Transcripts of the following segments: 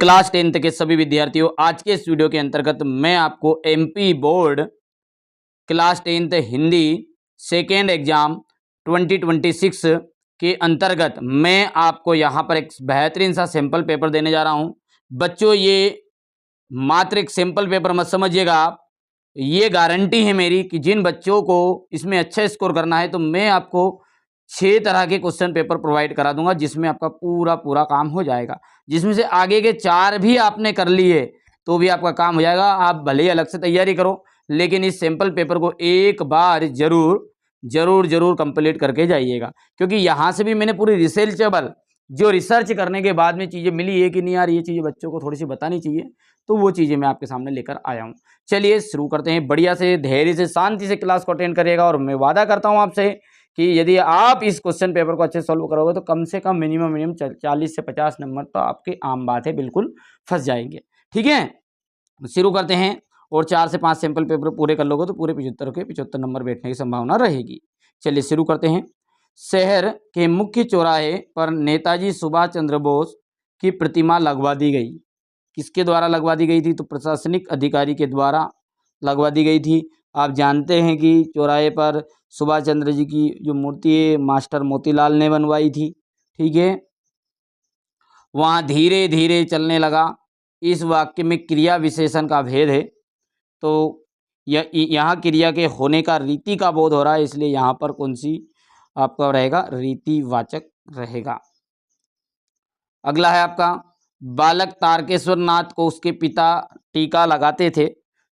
Class 10th के सभी विद्यार्थियों, आज के इस वीडियो के अंतर्गत मैं आपको MP board class 10th Hindi second exam 2026 के अंतर्गत मैं आपको यहाँ पर एक बेहतरीन सा सैंपल पेपर देने जा रहा हूँ। बच्चों, ये मात्र एक सैंपल पेपर मत समझिएगा आप, ये गारंटी है मेरी कि जिन बच्चों को इसमें अच्छा स्कोर करना है तो मैं आपको 6 तरह के क्वेश्चन पेपर प्रोवाइड करा दूंगा, जिसमें आपका पूरा काम हो जाएगा। जिसमें से आगे के 4 भी आपने कर लिए तो भी आपका काम हो जाएगा। आप भले ही अलग से तैयारी करो, लेकिन इस सैंपल पेपर को एक बार जरूर कंप्लीट करके जाइएगा, क्योंकि यहाँ से भी मैंने पूरी रिसर्चेबल जो रिसर्च करने के बाद में चीज़ें मिली है कि नहीं यार ये चीज़ें बच्चों को थोड़ी सी बतानी चाहिए, तो वो चीज़ें मैं आपके सामने लेकर आया हूँ। चलिए शुरू करते हैं। बढ़िया से धैर्य से शांति से क्लास को अटेंड करिएगा, और मैं वादा करता हूँ आपसे कि यदि आप इस क्वेश्चन पेपर को अच्छे सॉल्व करोगे तो कम से कम मिनिमम 40 से 50 नंबर तो आपके आम बात है, बिल्कुल फंस जाएंगे। ठीक है, शुरू करते हैं। और 4 से 5 सैंपल पेपर पूरे कर लोगे तो पूरे 75 के 75 नंबर बैठने की संभावना रहेगी। चलिए शुरू करते हैं। शहर के मुख्य चौराहे पर नेताजी सुभाष चंद्र बोस की प्रतिमा लगवा दी गई। किसके द्वारा लगवा दी गई थी? तो प्रशासनिक अधिकारी के द्वारा लगवा दी गई थी। आप जानते हैं कि चौराहे पर सुभाष चंद्र जी की जो मूर्ति है मास्टर मोतीलाल ने बनवाई थी। ठीक है, वहाँ धीरे धीरे चलने लगा। इस वाक्य में क्रिया विशेषण का भेद है, तो यहाँ क्रिया के होने का रीति का बोध हो रहा है, इसलिए यहाँ पर कौन सी आपका रहेगा? रीतिवाचक रहेगा। अगला है आपका, बालक तारकेश्वर नाथ को उसके पिता टीका लगाते थे।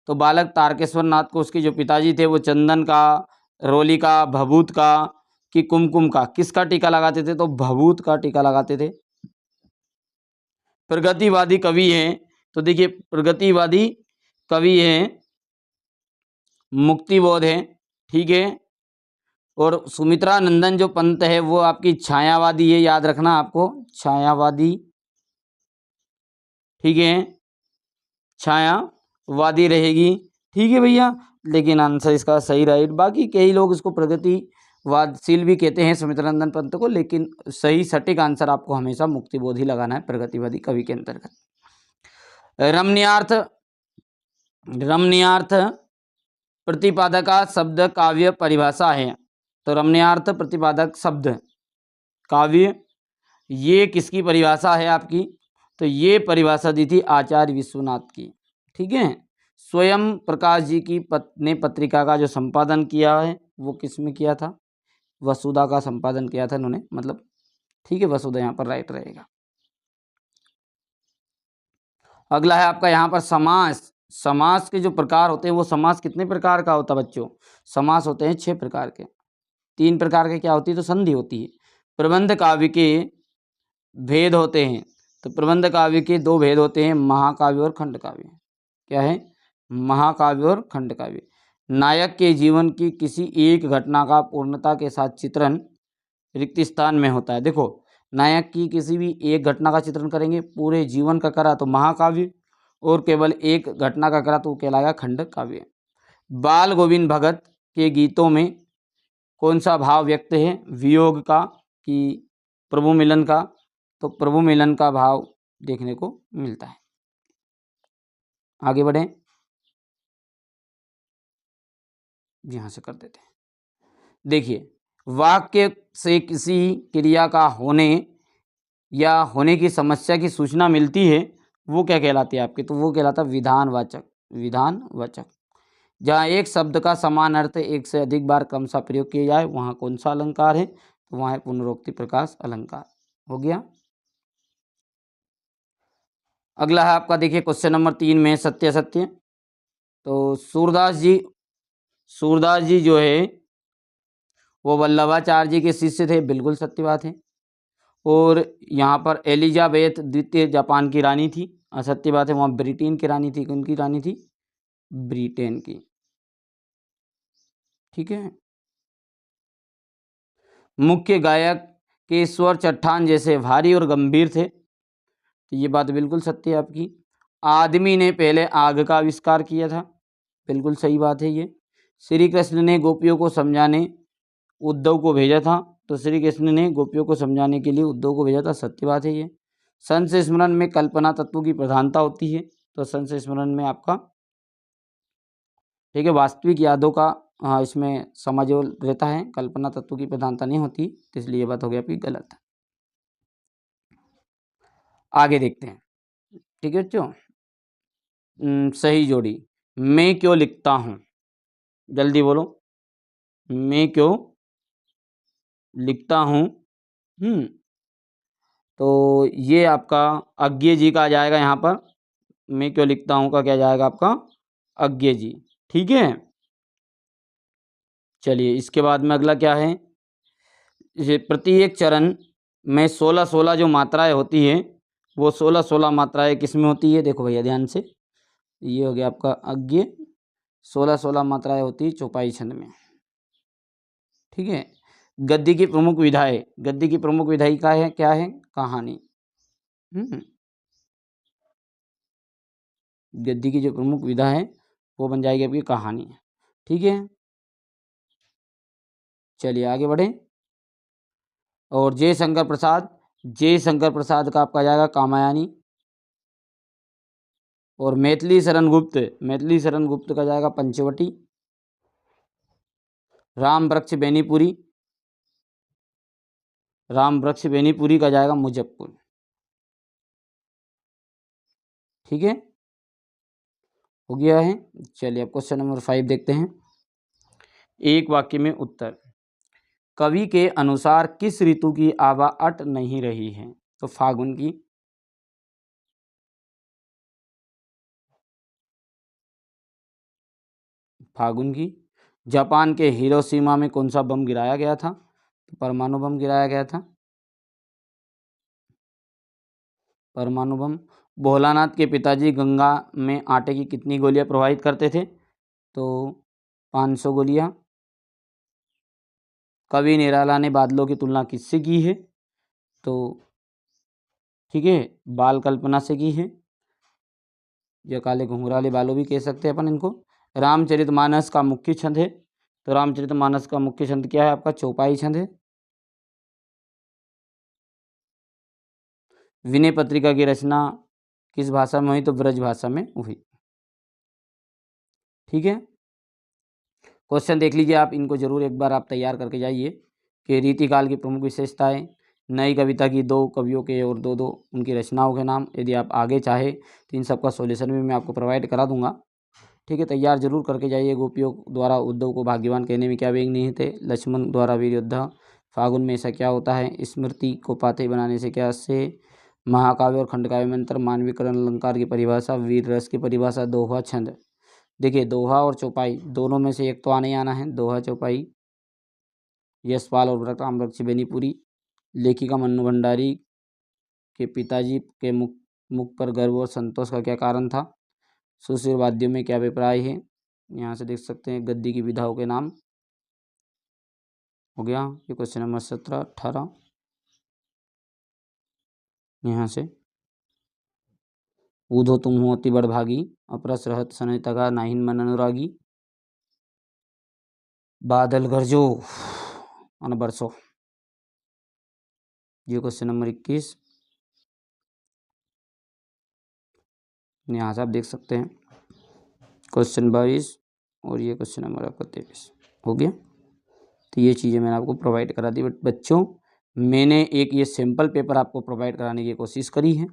तो बालक तारकेश्वर नाथ को उसके जो पिताजी थे वो चंदन का, रोली का, भभूत का कि कुमकुम का, किसका टीका लगाते थे? तो भभूत का टीका लगाते थे। प्रगतिवादी कवि हैं, तो देखिए प्रगतिवादी कवि हैं मुक्तिबोध है। ठीक है, और सुमित्रा नंदन जो पंत है वो आपकी छायावादी है, याद रखना आपको, छायावादी। ठीक है, छायावादी रहेगी। ठीक है भैया, लेकिन आंसर इसका सही राइट। बाकी कई लोग इसको प्रगतिवादशील भी कहते हैं सुमित्रा नंदन पंत को, लेकिन सही सटीक आंसर आपको हमेशा मुक्तिबोध ही लगाना है प्रगतिवादी कवि के अंतर्गत। रमणीयार्थ प्रतिपादक का शब्द काव्य परिभाषा है। तो रमणीयार्थ प्रतिपादक शब्द काव्य, ये किसकी परिभाषा है आपकी? तो ये परिभाषा दी थी आचार्य विश्वनाथ की। ठीक है, स्वयं प्रकाश जी की ने पत्रिका का जो संपादन किया है वो किस में किया था? वसुधा का संपादन किया था इन्होंने, मतलब ठीक है, वसुधा यहाँ पर राइट रहेगा। अगला है आपका यहाँ पर समास। समास के जो प्रकार होते हैं वो समास कितने प्रकार का होता है बच्चों? समास होते हैं 6 प्रकार के। 3 प्रकार के क्या होती है? तो संधि होती है। प्रबंध काव्य के भेद होते हैं, तो प्रबंध काव्य के 2 भेद होते हैं, महाकाव्य और खंड काव्य। क्या है? महाकाव्य और खंड काव्य। नायक के जीवन की किसी एक घटना का पूर्णता के साथ चित्रण रिक्त स्थान में होता है। देखो, नायक की किसी भी एक घटना का चित्रण करेंगे, पूरे जीवन का करा तो महाकाव्य, और केवल एक घटना का करा तो वो कहलाएगा खंड काव्य। बाल गोविंद भगत के गीतों में कौन सा भाव व्यक्त है? वियोग का कि प्रभु मिलन का? तो प्रभु मिलन का भाव देखने को मिलता है। आगे बढ़ें, यहाँ से कर देते हैं। देखिए, वाक्य से किसी क्रिया का होने या होने की समस्या की सूचना मिलती है, वो क्या कहलाती है आपकी? तो वो कहलाता है विधानवाचक। विधानवाचक, जहाँ एक शब्द का समान अर्थ एक से अधिक बार क्रम सा प्रयोग किया जाए वहाँ कौन सा अलंकार है? तो वहाँ है पुनरोक्ति प्रकाश अलंकार। हो गया। अगला है आपका, देखिए क्वेश्चन नंबर 3 में सत्य असत्य। तो सूरदास जी जो है वो वल्लभाचार्य जी के शिष्य थे, बिल्कुल सत्य बात है। और यहाँ पर एलिजाबेथ द्वितीय जापान की रानी थी, असत्य बात है। वहाँ ब्रिटेन की रानी थी, उनकी रानी थी ब्रिटेन की। ठीक है, मुख्य गायक के स्वर चट्टान जैसे भारी और गंभीर थे, तो ये बात बिल्कुल सत्य है आपकी। आदमी ने पहले आग का आविष्कार किया था, बिल्कुल सही बात है ये। श्री कृष्ण ने गोपियों को समझाने उद्धव को भेजा था, तो श्री कृष्ण ने गोपियों को समझाने के लिए उद्धव को भेजा था, सत्य बात है ये। संशय स्मरण में कल्पना तत्व की प्रधानता होती है, तो संशय स्मरण में आपका ठीक है वास्तविक यादों का इसमें समाजोल रहता है, कल्पना तत्व की प्रधानता नहीं होती, तो इसलिए ये बात हो गई आपकी गलत। आगे देखते हैं, ठीक है बच्चों। सही जोड़ी, मैं क्यों लिखता हूँ, जल्दी बोलो, मैं क्यों लिखता हूँ। तो ये आपका अज्ञे जी का आ जाएगा यहाँ पर, मैं क्यों लिखता हूँ का क्या जाएगा आपका अज्ञे जी, ठीक है। चलिए इसके बाद में अगला क्या है, ये प्रत्येक चरण में 16-16 जो मात्राएं होती है, वो 16-16 मात्राएं किस में होती है, देखो भैया ध्यान से, ये हो गया आपका अज्ञे, 16-16 मात्राएं होती है चौपाई छंद में, ठीक है। गद्य की प्रमुख विधाएं, गद्य की प्रमुख विधाई का है क्या है, कहानी। गद्य की जो प्रमुख विधा है वो बन जाएगी आपकी कहानी, ठीक है। चलिए आगे बढ़े। और जयशंकर प्रसाद, जयशंकर प्रसाद का आपका जाएगा कामायनी। और मैथिली शरण गुप्त, मैथिली शरण गुप्त का जाएगा पंचवटी। राम वृक्ष बेनीपुरी, राम वृक्ष बेनीपुरी का जाएगा मुजफ्फरपुर, ठीक है, हो गया है। चलिए अब क्वेश्चन नंबर 5 देखते हैं। एक वाक्य में उत्तर, कवि के अनुसार किस ऋतु की आभा अट नहीं रही है, तो फागुन की। फागुन की। जापान के हिरोशिमा में कौन सा बम गिराया गया था, तो परमाणु बम गिराया गया था, परमाणु बम। भोलानाथ के पिताजी गंगा में आटे की कितनी गोलियां प्रवाहित करते थे, तो 500 गोलियां। कवि निराला ने बादलों की तुलना किससे की है, तो ठीक है बाल कल्पना से की है, या काले घुंघराले बालों भी कह सकते हैं अपन इनको। रामचरितमानस का मुख्य छंद है, तो रामचरितमानस का मुख्य छंद क्या है आपका, चौपाई छंद है। विनय पत्रिका की रचना किस भाषा में हुई, तो ब्रज भाषा में हुई, ठीक है। क्वेश्चन देख लीजिए आप, इनको जरूर एक बार आप तैयार करके जाइए कि रीतिकाल की प्रमुख विशेषताएं, नई कविता की दो कवियों के और दो उनकी रचनाओं के नाम। यदि आप आगे चाहे तो इन सबका सॉल्यूशन भी मैं आपको प्रोवाइड करा दूंगा, ठीक है। तैयार जरूर करके जाइए। गोपियों द्वारा उद्धव को भाग्यवान कहने में क्या वेग नहीं थे, लक्ष्मण द्वारा वीर योद्धा, फागुन में ऐसा क्या होता है, स्मृति को पाते बनाने से क्या से, महाकाव्य और खंडकाव्य में अंतर, मानवीकरण अलंकार की परिभाषा, वीर रस की परिभाषा, दोहा छंद। देखिए दोहा और चौपाई दोनों में से एक तो आने आना है, दोहा चौपाई। यशपाल और रामवृक्ष बेनीपुरी। लेखिका मन्नू भंडारी के पिताजी के मुख पर गर्व और संतोष का क्या कारण था, सुशील वाद्यों में क्या अभिप्राय है, यहाँ से देख सकते हैं गद्य की विधाओं के नाम। हो गया ये क्वेश्चन नंबर 17-18, यहाँ से। ऊधो तुम हो अति बड़भागी, अपरस रहत सनय तगा, नाहिन मन अनुरागी, बादल गरजो अन बरसो। ये क्वेश्चन नंबर 21, यहाँ से आप देख सकते हैं क्वेश्चन 22, और ये क्वेश्चन नंबर आपका 23 हो गया। तो ये चीज़ें मैंने आपको प्रोवाइड करा दी। बट बच्चों मैंने एक ये सैम्पल पेपर आपको प्रोवाइड कराने की कोशिश करी है,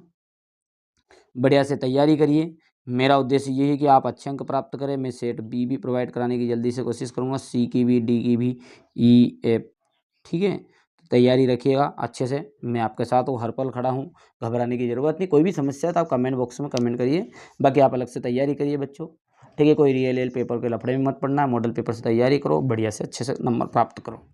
बढ़िया से तैयारी करिए। मेरा उद्देश्य ये है कि आप अच्छे अंक प्राप्त करें। मैं सेट बी भी प्रोवाइड कराने की जल्दी से कोशिश करूँगा, सी की भी, डी की भी, ई एफ, ठीक है। तैयारी रखिएगा अच्छे से, मैं आपके साथ हूँ, हर पल खड़ा हूँ, घबराने की ज़रूरत नहीं। कोई भी समस्या है तो आप कमेंट बॉक्स में कमेंट करिए, बाकी आप अलग से तैयारी करिए बच्चों, ठीक है। कोई रियल पेपर के लफड़े में मत पड़ना, मॉडल पेपर से तैयारी करो, बढ़िया से अच्छे से नंबर प्राप्त करो।